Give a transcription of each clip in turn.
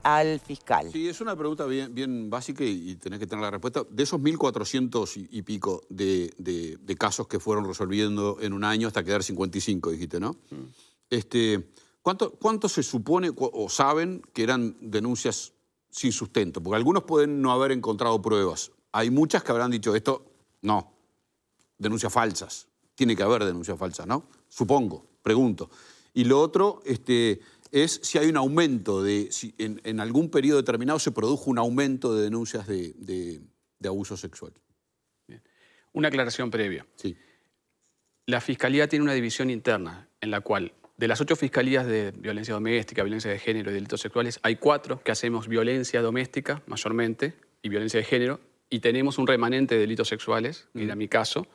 al fiscal? Sí, es una pregunta bien básica y tenés que tener la respuesta. De esos 1.400 y pico de casos que fueron resolviendo en un año hasta quedar 55, dijiste, ¿no? ¿Cuánto se supone o saben que eran denuncias sin sustento? Porque algunos pueden no haber encontrado pruebas. Hay muchas que habrán dicho esto, no, denuncias falsas. Tiene que haber denuncias falsas, ¿no? Supongo, pregunto. Y lo otro es si hay un aumento, si en algún periodo determinado se produjo un aumento de denuncias de abuso sexual. Bien. Una aclaración previa. Sí. La Fiscalía tiene una división interna en la cual, de las 8 fiscalías de violencia doméstica, violencia de género y delitos sexuales, hay 4 que hacemos violencia doméstica, mayormente, y violencia de género, y tenemos un remanente de delitos sexuales, que era mi caso,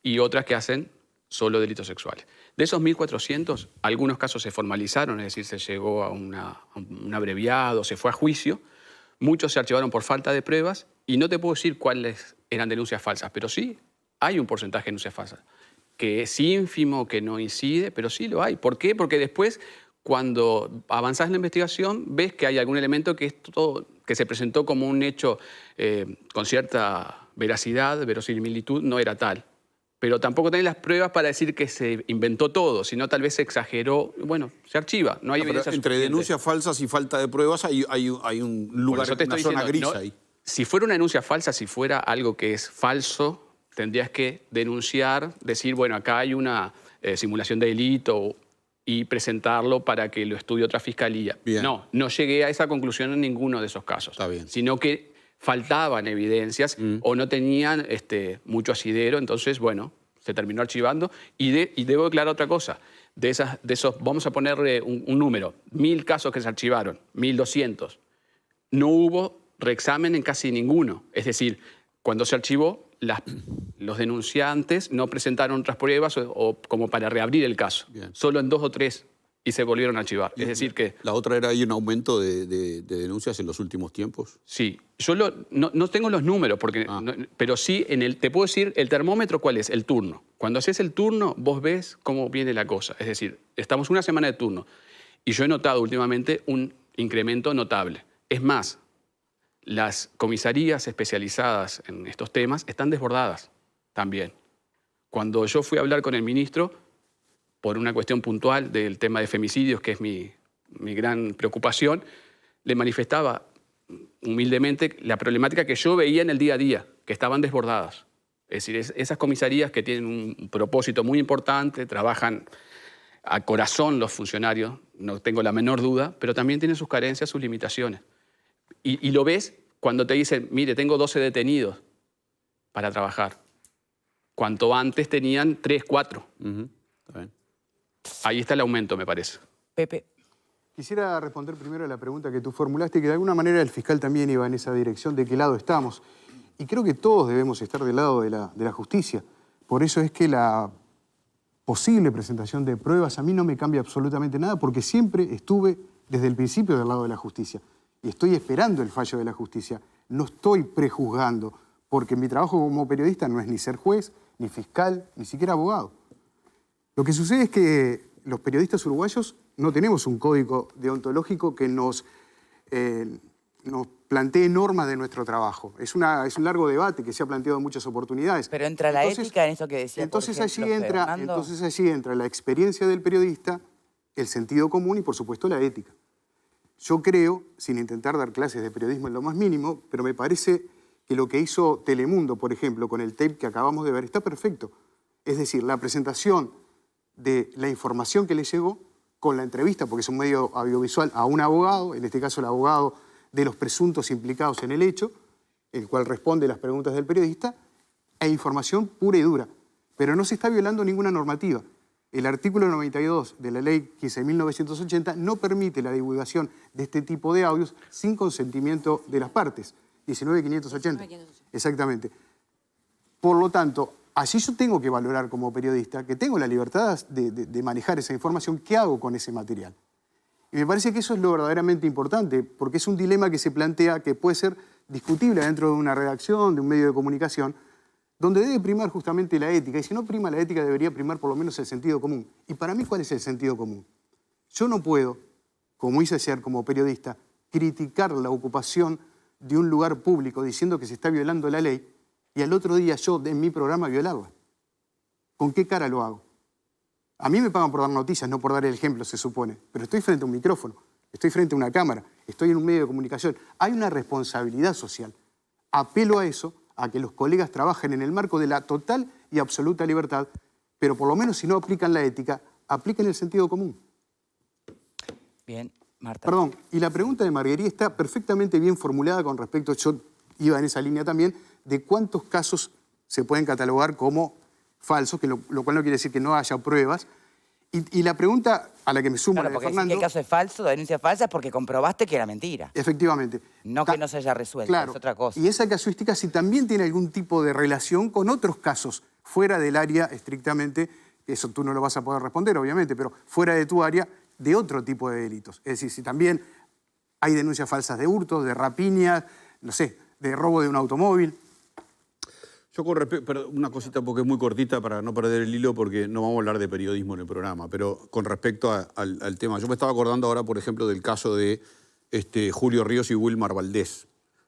y otras que hacen solo delitos sexuales. De esos 1.400, algunos casos se formalizaron, es decir, se llegó a un abreviado, se fue a juicio. Muchos se archivaron por falta de pruebas y no te puedo decir cuáles eran denuncias falsas, pero sí hay un porcentaje de denuncias falsas, que es ínfimo, que no incide, pero sí lo hay. ¿Por qué? Porque después, cuando avanzás en la investigación, ves que hay algún elemento que se presentó como un hecho con cierta veracidad, verosimilitud, no era tal. Pero tampoco tenés las pruebas para decir que se inventó todo, sino tal vez se exageró. Bueno, se archiva, no hay evidencia entre suficiente. denuncias falsas y falta de pruebas hay un lugar, una zona gris ahí. Si fuera una denuncia falsa, si fuera algo que es falso, tendrías que denunciar, decir, bueno, acá hay una simulación de delito y presentarlo para que lo estudie otra fiscalía. Bien. No llegué a esa conclusión en ninguno de esos casos. Está bien. Sino que faltaban evidencias o no tenían mucho asidero, entonces, bueno, se terminó archivando. Y debo aclarar otra cosa. De esos, vamos a ponerle un número, 1.000 casos que se archivaron, 1.200. No hubo reexamen en casi ninguno. Es decir, cuando se archivó, los denunciantes no presentaron otras pruebas o como para reabrir el caso. Bien. Solo en 2 o 3 y se volvieron a archivar. Es decir que... ¿La otra era ahí un aumento de denuncias en los últimos tiempos? Sí. Yo no tengo los números, pero sí, te puedo decir, el termómetro, ¿cuál es? El turno. Cuando haces el turno, vos ves cómo viene la cosa. Es decir, estamos una semana de turno y yo he notado últimamente un incremento notable. Es más, las comisarías especializadas en estos temas están desbordadas también. Cuando yo fui a hablar con el ministro por una cuestión puntual del tema de femicidios, que es mi gran preocupación, le manifestaba humildemente la problemática que yo veía en el día a día, que estaban desbordadas. Es decir, esas comisarías que tienen un propósito muy importante, trabajan a corazón los funcionarios, no tengo la menor duda, pero también tienen sus carencias, sus limitaciones. Y lo ves cuando te dicen, mire, tengo 12 detenidos para trabajar. Cuanto antes tenían 3, 4. Está bien. Ahí está el aumento, me parece. Pepe. Quisiera responder primero a la pregunta que tú formulaste, que de alguna manera el fiscal también iba en esa dirección, de qué lado estamos. Y creo que todos debemos estar del lado de la justicia. Por eso es que la posible presentación de pruebas a mí no me cambia absolutamente nada, porque siempre estuve desde el principio del lado de la justicia. Y estoy esperando el fallo de la justicia. No estoy prejuzgando, porque mi trabajo como periodista no es ni ser juez, ni fiscal, ni siquiera abogado. Lo que sucede es que los periodistas uruguayos no tenemos un código deontológico que nos plantee normas de nuestro trabajo. Es un largo debate que se ha planteado en muchas oportunidades. Pero entra la ética en eso que decía, entonces por ejemplo, allí entra la experiencia del periodista, el sentido común y, por supuesto, la ética. Yo creo, sin intentar dar clases de periodismo en lo más mínimo, pero me parece que lo que hizo Telemundo, por ejemplo, con el tape que acabamos de ver, está perfecto. Es decir, la presentación de la información que le llegó con la entrevista, porque es un medio audiovisual, a un abogado, en este caso el abogado de los presuntos implicados en el hecho, el cual responde las preguntas del periodista, e información pura y dura. Pero no se está violando ninguna normativa. El artículo 92 de la ley 15.980 no permite la divulgación de este tipo de audios sin consentimiento de las partes. 19.580. Exactamente. Por lo tanto, allí yo tengo que valorar como periodista que tengo la libertad de manejar esa información. ¿Qué hago con ese material? Y me parece que eso es lo verdaderamente importante, porque es un dilema que se plantea que puede ser discutible dentro de una redacción, de un medio de comunicación, donde debe primar justamente la ética. Y si no prima la ética, debería primar por lo menos el sentido común. Y para mí, ¿cuál es el sentido común? Yo no puedo, como hice ayer como periodista, criticar la ocupación de un lugar público diciendo que se está violando la ley y al otro día yo en mi programa violarla? ¿Con qué cara lo hago? A mí me pagan por dar noticias, no por dar el ejemplo, se supone. Pero estoy frente a un micrófono, estoy frente a una cámara, estoy en un medio de comunicación. Hay una responsabilidad social. Apelo a eso, a que los colegas trabajen en el marco de la total y absoluta libertad, pero por lo menos si no aplican la ética, apliquen el sentido común. Bien, Marta. Perdón, y la pregunta de Marguerite está perfectamente bien formulada con respecto, yo iba en esa línea también, de cuántos casos se pueden catalogar como falsos, que lo cual no quiere decir que no haya pruebas. Y la pregunta a la que me sumo, Claro, la de porque decir Fernando... que el caso es falso, denuncia falsa, es porque comprobaste que era mentira. Efectivamente. No que no se haya resuelto, Claro. es otra cosa. Y esa casuística si también tiene algún tipo de relación con otros casos, fuera del área estrictamente, eso tú no lo vas a poder responder, obviamente, pero fuera de tu área, de otro tipo de delitos. Es decir, si también hay denuncias falsas de hurtos, de rapiñas, no sé, de robo de un automóvil. Yo con respecto, pero una cosita porque es muy cortita para no perder el hilo porque no vamos a hablar de periodismo en el programa, pero con respecto al tema, yo me estaba acordando ahora, por ejemplo, del caso de Julio Ríos y Wilmar Valdés.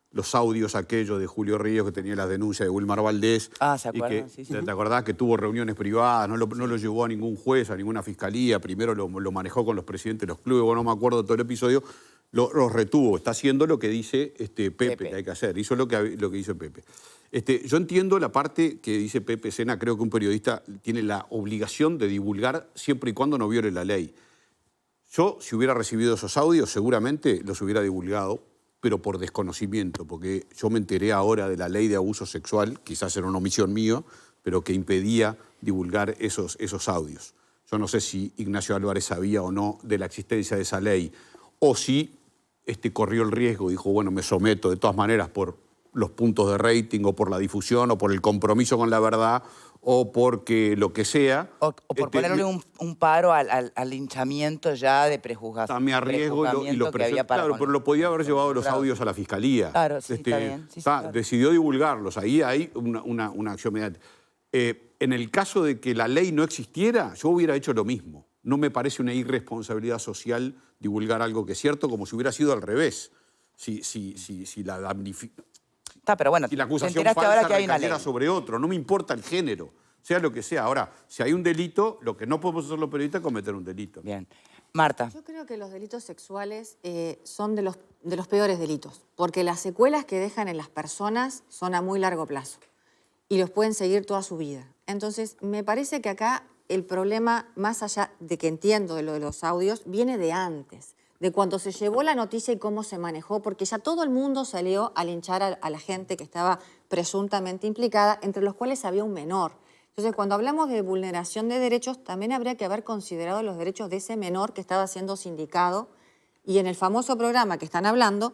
Los audios aquellos de Julio Ríos que tenía las denuncias de Wilmar Valdés. Ah, ¿se acuerdan? Y que, Sí, sí. ¿te acordás que tuvo reuniones privadas? No lo llevó a ningún juez, a ninguna fiscalía. Primero lo manejó con los presidentes de los clubes. Bueno, no me acuerdo de todo el episodio. Los retuvo. Está haciendo lo que dice Pepe que hay que hacer. Hizo lo que hizo Pepe. Yo entiendo la parte que dice Pepe Sena. Creo que un periodista tiene la obligación de divulgar siempre y cuando no viole la ley. Yo, si hubiera recibido esos audios, seguramente los hubiera divulgado, pero por desconocimiento, porque yo me enteré ahora de la ley de abuso sexual, quizás era una omisión mío, pero que impedía divulgar esos audios. Yo no sé si Ignacio Álvarez sabía o no de la existencia de esa ley, o si corrió el riesgo, dijo, bueno, me someto de todas maneras por los puntos de rating, o por la difusión, o por el compromiso con la verdad, o porque lo que sea. O por ponerle un paro al linchamiento ya de prejuzgación. Me arriesgo y lo presento. Claro, pero lo podía haber llevado los audios a la fiscalía. Claro, sí, está bien. Sí, claro. Decidió divulgarlos. Ahí hay una acción mediática. En el caso de que la ley no existiera, yo hubiera hecho lo mismo. No me parece una irresponsabilidad social divulgar algo que es cierto, como si hubiera sido al revés. Si Pero bueno, la acusación falsa ahora que hay una ley sobre otro, no me importa el género, sea lo que sea. Ahora, si hay un delito, lo que no podemos hacer los periodistas es cometer un delito. Bien. Marta. Yo creo que los delitos sexuales son de los peores delitos, porque las secuelas que dejan en las personas son a muy largo plazo y los pueden seguir toda su vida. Entonces, me parece que acá el problema, más allá de que entiendo de lo de los audios, viene de antes, de cuando se llevó la noticia y cómo se manejó, porque ya todo el mundo salió a linchar a la gente que estaba presuntamente implicada, entre los cuales había un menor. Entonces, cuando hablamos de vulneración de derechos, también habría que haber considerado los derechos de ese menor que estaba siendo sindicado. Y en el famoso programa que están hablando,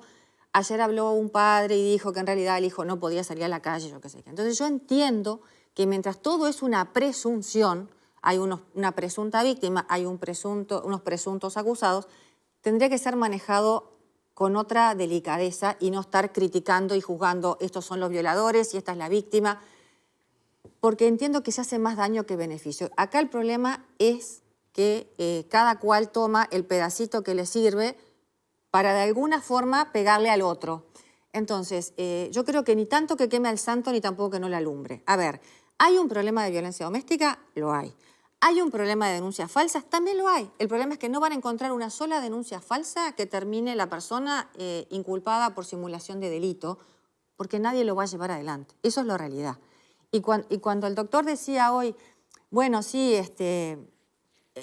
ayer habló un padre y dijo que en realidad el hijo no podía salir a la calle, yo qué sé qué. Entonces, yo entiendo que mientras todo es una presunción, hay una presunta víctima, hay unos presuntos acusados, tendría que ser manejado con otra delicadeza y no estar criticando y juzgando estos son los violadores y esta es la víctima, porque entiendo que se hace más daño que beneficio. Acá el problema es que cada cual toma el pedacito que le sirve para de alguna forma pegarle al otro. Entonces, yo creo que ni tanto que queme al santo ni tampoco que no le alumbre. A ver, ¿hay un problema de violencia doméstica? Lo hay. ¿Hay un problema de denuncias falsas? También lo hay. El problema es que no van a encontrar una sola denuncia falsa que termine la persona inculpada por simulación de delito, porque nadie lo va a llevar adelante. Eso es la realidad. Y cuando el doctor decía hoy, bueno, sí,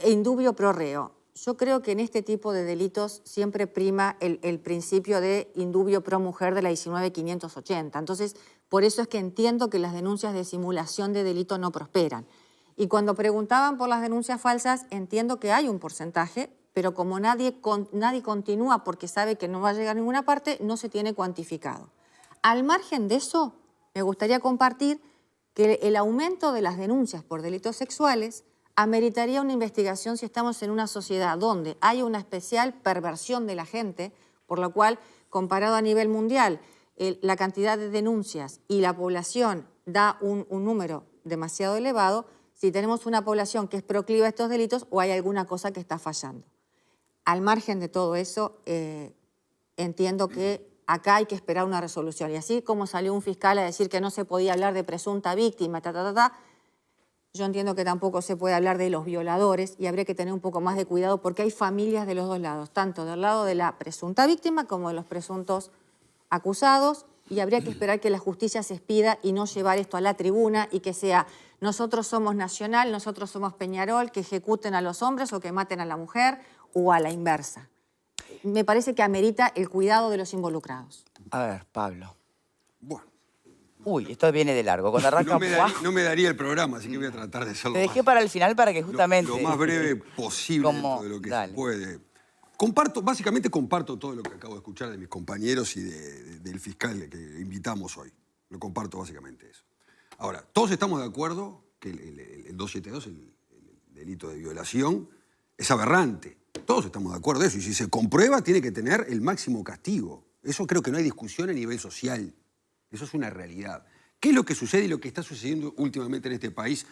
indubio pro reo, yo creo que en este tipo de delitos siempre prima el principio de indubio pro mujer de la 19.580. Entonces, por eso es que entiendo que las denuncias de simulación de delito no prosperan. Y cuando preguntaban por las denuncias falsas, entiendo que hay un porcentaje, pero como nadie continúa porque sabe que no va a llegar a ninguna parte, no se tiene cuantificado. Al margen de eso, me gustaría compartir que el aumento de las denuncias por delitos sexuales ameritaría una investigación si estamos en una sociedad donde hay una especial perversión de la gente, por lo cual, comparado a nivel mundial, la cantidad de denuncias y la población da un número demasiado elevado, si tenemos una población que es proclive a estos delitos o hay alguna cosa que está fallando. Al margen de todo eso, entiendo que acá hay que esperar una resolución. Y así como salió un fiscal a decir que no se podía hablar de presunta víctima, yo entiendo que tampoco se puede hablar de los violadores y habría que tener un poco más de cuidado porque hay familias de los dos lados, tanto del lado de la presunta víctima como de los presuntos acusados, y habría que esperar que la justicia se expida y no llevar esto a la tribuna y que sea nosotros somos Nacional, nosotros somos Peñarol, que ejecuten a los hombres o que maten a la mujer o a la inversa. Me parece que amerita el cuidado de los involucrados. A ver, Pablo. Bueno, Uy, esto viene de largo. Cuando arranca... no me daría el programa, así que voy a tratar de hacerlo Te dejé para el final para que justamente... lo más breve posible Como- dentro de lo que dale. se puede. Básicamente comparto todo lo que acabo de escuchar de mis compañeros y del fiscal que invitamos hoy. Lo comparto básicamente eso. Ahora, todos estamos de acuerdo que el 272, el delito de violación, es aberrante. Todos estamos de acuerdo en eso. Y si se comprueba, tiene que tener el máximo castigo. Eso creo que no hay discusión a nivel social. Eso es una realidad. ¿Qué es lo que sucede y lo que está sucediendo últimamente en este país?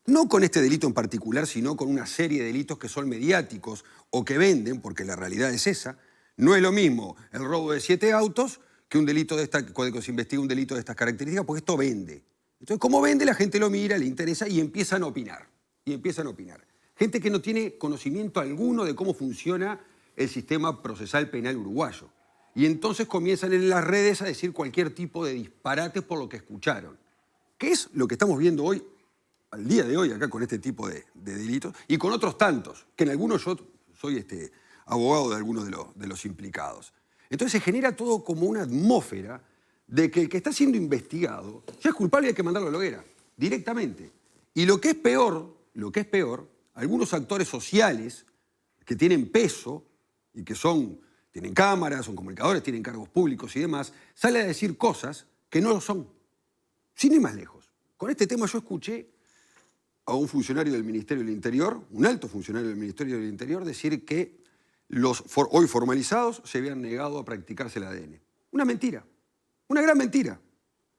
No con este delito en particular, sino con una serie de delitos que son mediáticos o que venden, porque la realidad es esa. No es lo mismo el robo de 7 autos que un delito de cuando se investiga un delito de estas características, porque esto vende. Entonces, como vende, la gente lo mira, le interesa y empiezan a opinar. Gente que no tiene conocimiento alguno de cómo funciona el sistema procesal penal uruguayo. Y entonces comienzan en las redes a decir cualquier tipo de disparate por lo que escucharon. ¿Qué es lo que estamos viendo hoy, al día de hoy, acá con este tipo de delitos? Y con otros tantos, que en algunos yo soy abogado de algunos de los implicados. Entonces se genera todo como una atmósfera de que el que está siendo investigado ya es culpable y hay que mandarlo a la hoguera, directamente. Y lo que es peor, algunos actores sociales que tienen peso y que tienen cámaras, son comunicadores, tienen cargos públicos y demás, salen a decir cosas que no lo son. Sin ir más lejos. Con este tema yo escuché a un funcionario del Ministerio del Interior, un alto funcionario del Ministerio del Interior, decir que los hoy formalizados se habían negado a practicarse el ADN. Una mentira, una gran mentira.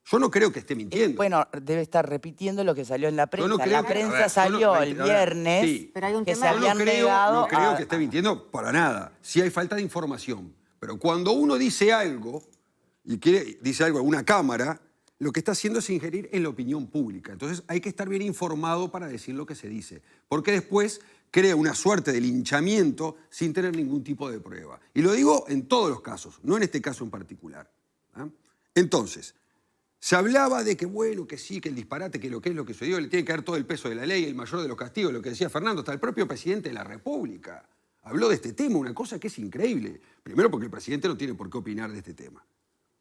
Yo no creo que esté mintiendo. Bueno, debe estar repitiendo lo que salió en la prensa. Yo no creo La que- prensa a ver, salió yo no- el viernes sí. Pero hay un que tema- se Yo habían no negado creo a- que esté mintiendo para nada. Sí hay falta de información. Pero cuando uno dice algo y dice algo a una cámara, lo que está haciendo es ingerir en la opinión pública. Entonces hay que estar bien informado para decir lo que se dice. Porque después crea una suerte de linchamiento sin tener ningún tipo de prueba. Y lo digo en todos los casos, no en este caso en particular. ¿Ah? Entonces, se hablaba de que, bueno, que sí, que el disparate, que lo que es lo que sucedió, le tiene que dar todo el peso de la ley, el mayor de los castigos, lo que decía Fernando, hasta el propio presidente de la República habló de este tema, una cosa que es increíble. Primero porque el presidente no tiene por qué opinar de este tema,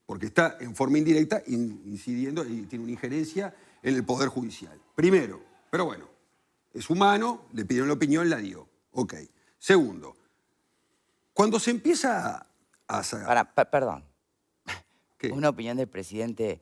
porque está en forma indirecta incidiendo y tiene una injerencia en el Poder Judicial. Primero, pero bueno, es humano, le pidieron la opinión, la dio. Ok. Segundo, cuando se empieza Perdón. ¿Qué? ¿Una opinión del presidente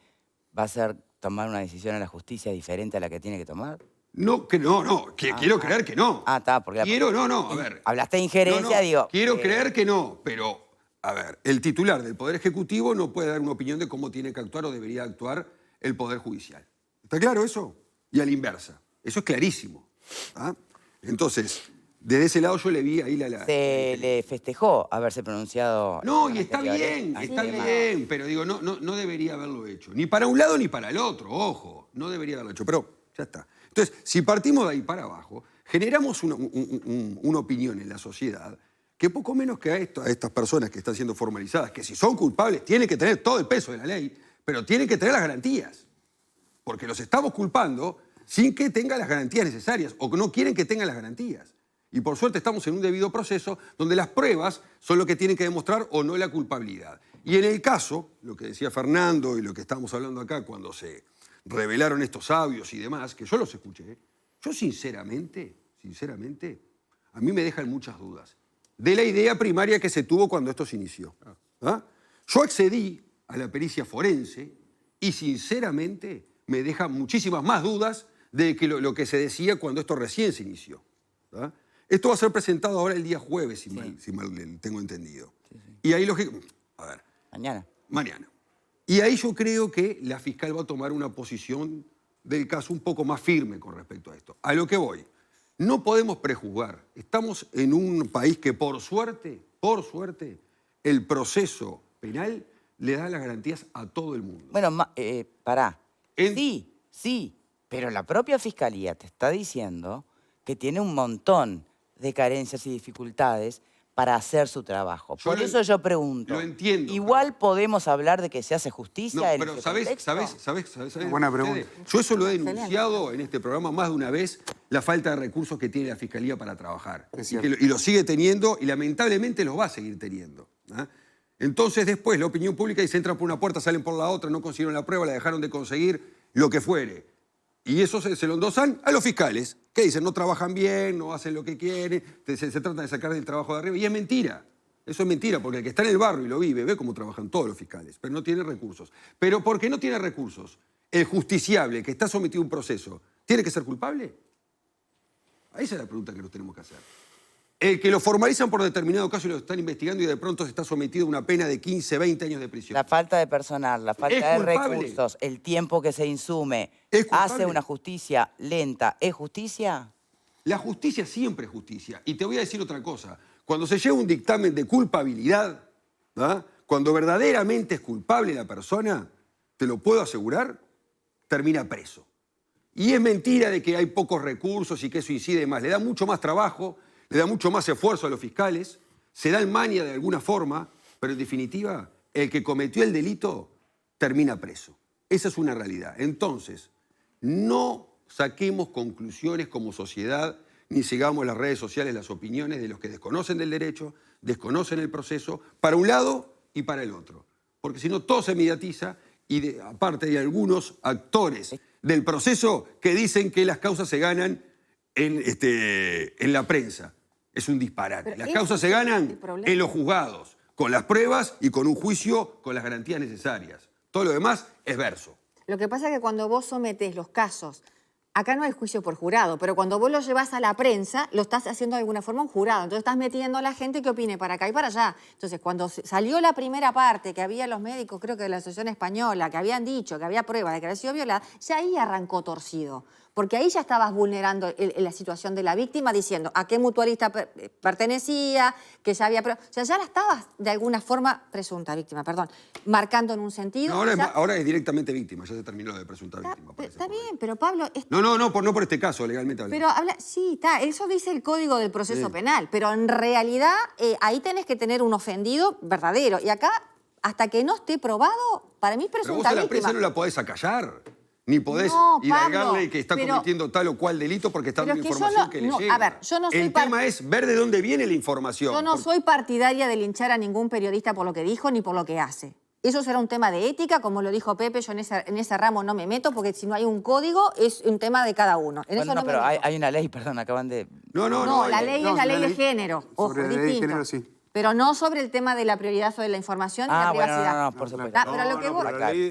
va a ser tomar una decisión en la justicia diferente a la que tiene que tomar? No, quiero creer que no. Ah, está, porque... A ver. Hablaste de injerencia, digo... Quiero creer que no, pero, a ver, el titular del Poder Ejecutivo no puede dar una opinión de cómo tiene que actuar o debería actuar el Poder Judicial. ¿Está claro eso? Y a la inversa. Eso es clarísimo. ¿Ah? Entonces, desde ese lado yo le vi ahí Se le festejó haberse pronunciado... No, en y está anteriores bien, al está tema. bien, pero digo, no debería haberlo hecho. Ni para un lado ni para el otro, ojo. No debería haberlo hecho, pero ya está. Entonces, si partimos de ahí para abajo, generamos una opinión en la sociedad que poco menos que a estas personas que están siendo formalizadas, que si son culpables tienen que tener todo el peso de la ley, pero tienen que tener las garantías. Porque los estamos culpando sin que tengan las garantías necesarias o que no quieren que tengan las garantías. Y por suerte estamos en un debido proceso donde las pruebas son lo que tienen que demostrar o no la culpabilidad. Y en el caso, lo que decía Fernando y lo que estamos hablando acá cuando se revelaron estos audios y demás, que yo los escuché, yo sinceramente, a mí me dejan muchas dudas de la idea primaria que se tuvo cuando esto se inició. ¿Ah? Yo accedí a la pericia forense y sinceramente me deja muchísimas más dudas de que lo que se decía cuando esto recién se inició. ¿Ah? Esto va a ser presentado ahora el día jueves, si mal tengo entendido. Y ahí a ver. Mañana. Y ahí yo creo que la fiscal va a tomar una posición del caso un poco más firme con respecto a esto. A lo que voy. No podemos prejuzgar. Estamos en un país que por suerte, el proceso penal le da las garantías a todo el mundo. Bueno, pará. En- Sí, pero la propia Fiscalía te está diciendo que tiene un montón de carencias y dificultades para hacer su trabajo. Por eso yo pregunto. Lo entiendo. ¿Igual podemos hablar de que se hace justicia No, en pero ese ¿sabés? contexto? Buena Ustedes, pregunta. yo eso lo he denunciado en este programa más de una vez, la falta de recursos que tiene la Fiscalía para trabajar. Es Y, cierto. y lo sigue teniendo y lamentablemente lo va a seguir teniendo. ¿Ah? Entonces después la opinión pública dice, entran por una puerta, salen por la otra, no consiguieron la prueba, la dejaron de conseguir, lo que fuere. Y eso se lo endosan a los fiscales, que dicen, no trabajan bien, no hacen lo que quieren, se tratan de sacar del trabajo de arriba. Y es mentira. Eso es mentira, porque el que está en el barrio y lo vive, ve cómo trabajan todos los fiscales, pero no tiene recursos. Pero porque no tiene recursos, el justiciable que está sometido a un proceso, ¿tiene que ser culpable? Esa es la pregunta que nos tenemos que hacer. El que lo formalizan por determinado caso y lo están investigando y de pronto se está sometido a una pena de 15, 20 años de prisión. La falta de personal, la falta ¿Es de culpable? recursos, el tiempo que se insume, ¿Es culpable? hace una justicia lenta. ¿Es justicia? La justicia siempre es justicia. Y te voy a decir otra cosa. Cuando se lleva un dictamen de culpabilidad, ¿ah? Cuando verdaderamente es culpable la persona, te lo puedo asegurar, termina preso. Y es mentira de que hay pocos recursos y que eso incide más. Le da mucho más trabajo, le da mucho más esfuerzo a los fiscales, se da en mania de alguna forma, pero en definitiva, el que cometió el delito termina preso. Esa es una realidad. Entonces, no saquemos conclusiones como sociedad, ni sigamos las redes sociales, las opiniones de los que desconocen del derecho, desconocen el proceso, para un lado y para el otro. Porque si no, todo se mediatiza y aparte hay algunos actores del proceso que dicen que las causas se ganan en la prensa. Es un disparate. Pero Las ese causas se es ganan el problema. en los juzgados, con las pruebas y con un juicio con las garantías necesarias. Todo lo demás es verso. Lo que pasa es que cuando vos sometés los casos, acá no hay juicio por jurado, pero cuando vos lo llevas a la prensa, lo estás haciendo de alguna forma un jurado. Entonces estás metiendo a la gente que opine para acá y para allá. Entonces cuando salió la primera parte, que había los médicos, creo que de la Asociación Española, que habían dicho que había pruebas de que había sido violada, ya ahí arrancó torcido. Porque ahí ya estabas vulnerando la situación de la víctima diciendo a qué mutualista pertenecía, que ya había... O sea, ya la estabas de alguna forma, presunta víctima, perdón, marcando en un sentido... No, ya- ahora es directamente víctima, ya se terminó lo de presunta víctima. parece, Está por ahí. bien, pero Pablo... No por este caso, legalmente hablando. Pero sí, está, eso dice el Código del Proceso Penal, pero en realidad ahí tenés que tener un ofendido verdadero. Y acá, hasta que no esté probado, para mí es Pero vos presunta a la víctima. prensa no la podés acallar, ni podés No, indagarle Pablo, que está pero- cometiendo tal o cual delito porque está pero dando es que yo información no- que le no, llega. a ver, yo no soy El tema es ver de dónde viene la información. Yo no soy partidaria de linchar a ningún periodista por lo que dijo ni por lo que hace. Eso será un tema de ética, como lo dijo Pepe, yo en ese ramo no me meto, porque si no hay un código, es un tema de cada uno. En eso Bueno, no me pero meto. hay una ley, perdón, acaban de... No, la ley no, es la ley la de ley- género. Ojo, sobre la es ley de distinto. género, sí. Pero no sobre el tema de la prioridad sobre la información y la Bueno, privacidad. no, por supuesto. Pero lo que vos-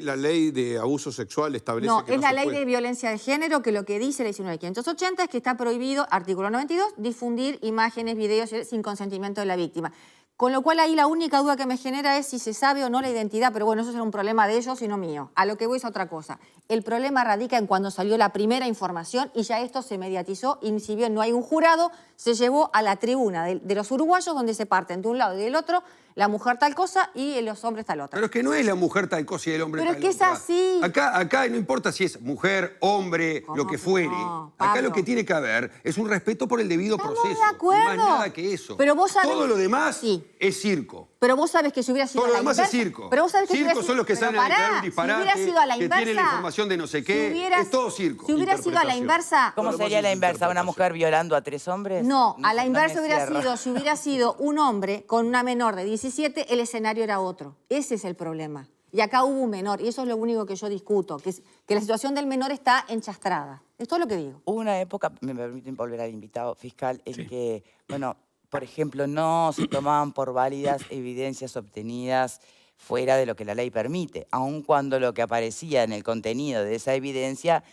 la ley de abuso sexual establece No, que es no la se ley puede. de violencia de género que lo que dice la 19.580 es que está prohibido, artículo 92, difundir imágenes, videos sin consentimiento de la víctima. Con lo cual ahí la única duda que me genera es si se sabe o no la identidad, pero bueno, eso será un problema de ellos y no mío. A lo que voy es otra cosa. El problema radica en cuando salió la primera información y ya esto se mediatizó y si bien no hay un jurado, se llevó a la tribuna de los uruguayos donde se parten de un lado y del otro, la mujer tal cosa y los hombres tal otra. Pero es que no es la mujer tal cosa y el hombre Pero tal es que es otra. así. Acá no importa si es mujer, hombre, ¿Cómo lo que que fuere. no, Acá Pablo? lo que tiene que haber es un respeto por el debido Estamos proceso. de acuerdo. Y más nada que eso. Pero vos sabés- Todo lo demás Sí. es circo. Pero vos sabés que si hubiera sido Todo a lo la demás inversa... es circo. Pero vos sabés que si Circo hubiera son los que sido- salen a pero declarar pará, un disparate, si hubiera sido a la que inversa, tienen la información de no sé qué. Es todo circo. Si hubiera sido a la Interpretación. inversa... ¿Cómo Todo lo sería más la es inversa? ¿Una interpretación. mujer violando a 3 hombres? No, a la me inversa hubiera cierra. sido, si hubiera sido un hombre con una menor de 17, el escenario era otro. Ese es el problema. Y acá hubo un menor, y eso es lo único que yo discuto, que la situación del menor está enchastrada. Es todo lo que digo. Hubo una época, me permiten volver al invitado fiscal, en que, bueno, por ejemplo, no se tomaban por válidas evidencias obtenidas fuera de lo que la ley permite, aun cuando lo que aparecía en el contenido de esa evidencia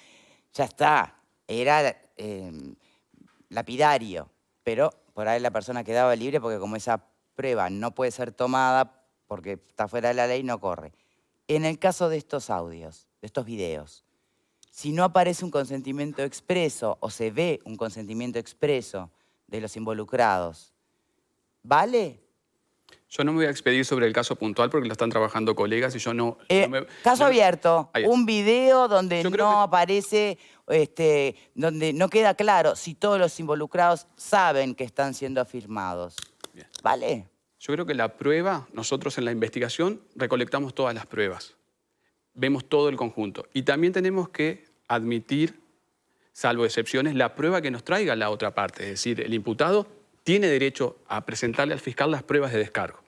ya está, era lapidario, pero por ahí la persona quedaba libre porque como esa prueba no puede ser tomada porque está fuera de la ley, no corre. En el caso de estos audios, de estos videos, si no aparece un consentimiento expreso o se ve un consentimiento expreso de los involucrados, ¿vale? Yo no me voy a expedir sobre el caso puntual porque lo están trabajando colegas y yo no... Caso abierto, Ahí está. un video donde Yo creo no que- aparece, donde no queda claro si todos los involucrados saben que están siendo filmados. Bien. ¿Vale? Yo creo que la prueba, nosotros en la investigación recolectamos todas las pruebas. Vemos todo el conjunto. Y también tenemos que admitir, salvo excepciones, la prueba que nos traiga la otra parte. Es decir, el imputado tiene derecho a presentarle al fiscal las pruebas de descargo.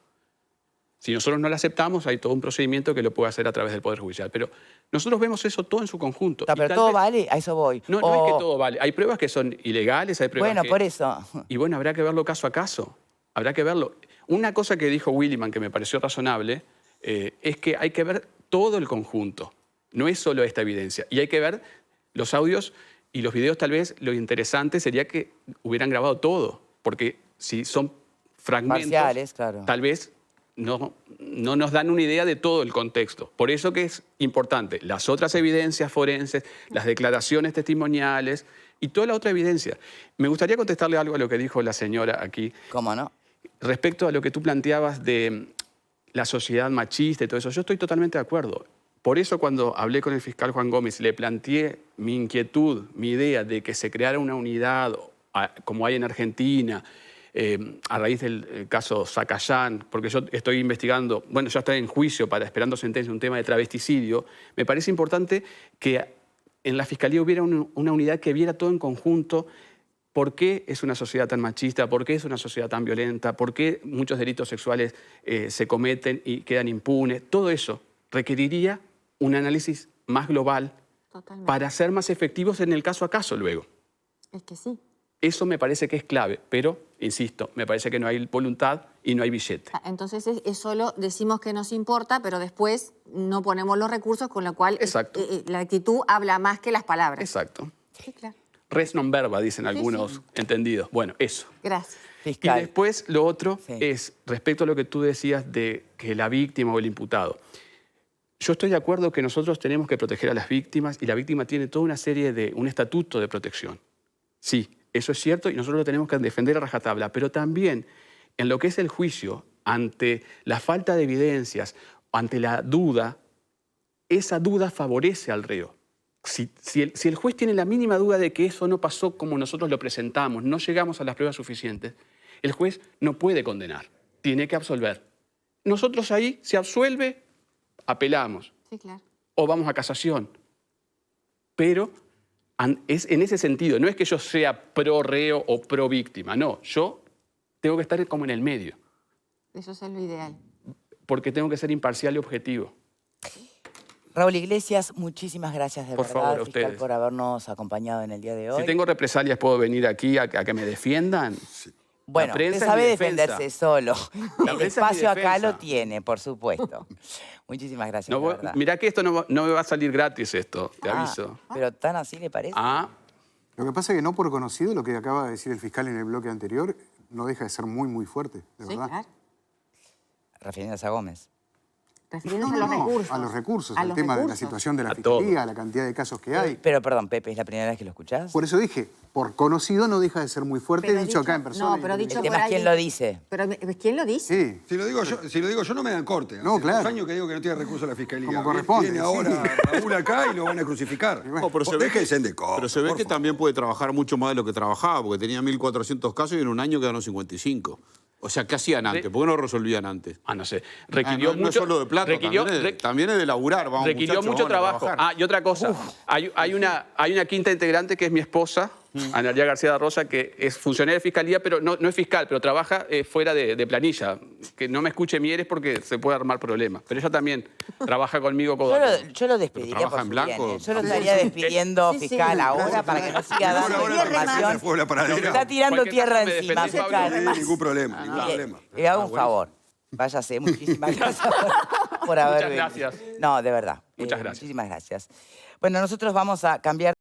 Si nosotros no la aceptamos, hay todo un procedimiento que lo puede hacer a través del Poder Judicial. Pero nosotros vemos eso todo en su conjunto. No, Y pero tal todo vez- vale, a eso voy. No, no es que todo vale. Hay pruebas que son ilegales, hay pruebas Bueno, que... por eso. Y bueno, habrá que verlo caso a caso. Habrá que verlo. Una cosa que dijo Williman que me pareció razonable es que hay que ver todo el conjunto. No es solo esta evidencia. Y hay que ver los audios y los videos. Tal vez lo interesante sería que hubieran grabado todo. Porque si son fragmentos, Parciales, claro. tal vez no nos dan una idea de todo el contexto. Por eso que es importante las otras evidencias forenses, las declaraciones testimoniales y toda la otra evidencia. Me gustaría contestarle algo a lo que dijo la señora aquí. ¿Cómo no? Respecto a lo que tú planteabas de la sociedad machista y todo eso, yo estoy totalmente de acuerdo. Por eso cuando hablé con el fiscal Juan Gómez, le planteé mi inquietud, mi idea de que se creara una unidad como hay en Argentina, a raíz del caso Zacayán, porque yo estoy investigando, bueno, ya estoy en juicio esperando sentencia, un tema de travesticidio, me parece importante que en la Fiscalía hubiera una unidad que viera todo en conjunto. ¿Por qué es una sociedad tan machista? ¿Por qué es una sociedad tan violenta? ¿Por qué muchos delitos sexuales se cometen y quedan impunes? Todo eso requeriría un análisis más global Totalmente. para ser más efectivos en el caso a caso luego. Es que sí. Eso me parece que es clave, pero, insisto, me parece que no hay voluntad y no hay billete. Entonces es solo decimos que nos importa, pero después no ponemos los recursos, con lo cual Exacto. la actitud habla más que las palabras. Exacto. Sí, claro. Res non verba, dicen algunos sí. entendidos. Bueno, eso. Gracias. Y Fiscal. después lo otro Sí. es respecto a lo que tú decías de que la víctima o el imputado. Yo estoy de acuerdo que nosotros tenemos que proteger a las víctimas y la víctima tiene toda una serie de, un estatuto de protección. Sí, eso es cierto y nosotros lo tenemos que defender a rajatabla, pero también en lo que es el juicio, ante la falta de evidencias, ante la duda, esa duda favorece al reo. Si el juez tiene la mínima duda de que eso no pasó como nosotros lo presentamos, no llegamos a las pruebas suficientes, el juez no puede condenar, tiene que absolver. Nosotros ahí, se absuelve, apelamos Sí, claro. o vamos a casación. Pero es en ese sentido, no es que yo sea pro reo o pro víctima, no, yo tengo que estar como en el medio, Eso es lo ideal. porque tengo que ser imparcial y objetivo. Raúl Iglesias, muchísimas gracias de Por verdad, favor, a fiscal, ustedes. por habernos acompañado en el día de hoy. Si tengo represalias, ¿puedo venir aquí a que me defiendan? Bueno, La prensa usted es sabe mi defensa. defenderse solo. La El prensa es mi espacio acá defensa. lo tiene, por supuesto. Muchísimas gracias, No, de verdad. mirá que esto no me va a salir gratis esto, te Ah, aviso. ¿Pero tan así le parece? Ah, Lo que pasa es que no por conocido, lo que acaba de decir el fiscal en el bloque anterior, no deja de ser muy, muy fuerte, de Sí, verdad. claro. Refiriéndose a Gómez. Refiriéndonos a los recursos. A los recursos, A al los tema de la recursos. situación de la A todo. fiscalía, a la cantidad de casos que hay. Pero perdón, Pepe, ¿es la primera vez que lo escuchás? Por eso dije, por conocido no deja de ser muy fuerte, Pero dicho acá en persona. No, y pero en dicho El por tema es quién alguien- lo dice. Pero ¿quién lo dice? Sí. Si lo digo yo no me dan corte. No, Hace claro. 2 años que digo que no tiene recurso la fiscalía. Como corresponde, Viene sí. ahora Raúl acá y lo van a crucificar. No, pero se ve Déjense que- de cosas. Pero se ve por que favor. también puede trabajar mucho más de lo que trabajaba, porque tenía 1.400 casos y en un año quedaron 55. O sea, ¿qué hacían antes? ¿Por qué no resolvían antes? no sé. Requirió no, mucho... no es solo de plata, también es de laburar. Vamos, requirió muchachos, mucho vamos a trabajo. trabajar. Y otra cosa, hay una quinta integrante que es mi esposa, Analia García da Rosa, que es funcionaria de fiscalía, pero no es fiscal, pero trabaja fuera de planilla. Que no me escuche Mieres porque se puede armar problemas. Pero ella también trabaja conmigo codo a codo. Yo lo despediría trabaja por en su blanco. bien, ¿eh? Yo lo estaría despidiendo, Sí, sí. fiscal, ahora para que no siga Ahora, dando ahora, información. fue la paradera. Se está tirando Cualquier tierra caso me encima, defendés, fiscal. Pablo. No hay ningún problema, ningún Mire, problema. le hago un favor. Váyase, muchísimas gracias por haber Muchas venido. gracias. No, de verdad. Muchas gracias. Muchísimas gracias. Bueno, nosotros vamos a cambiar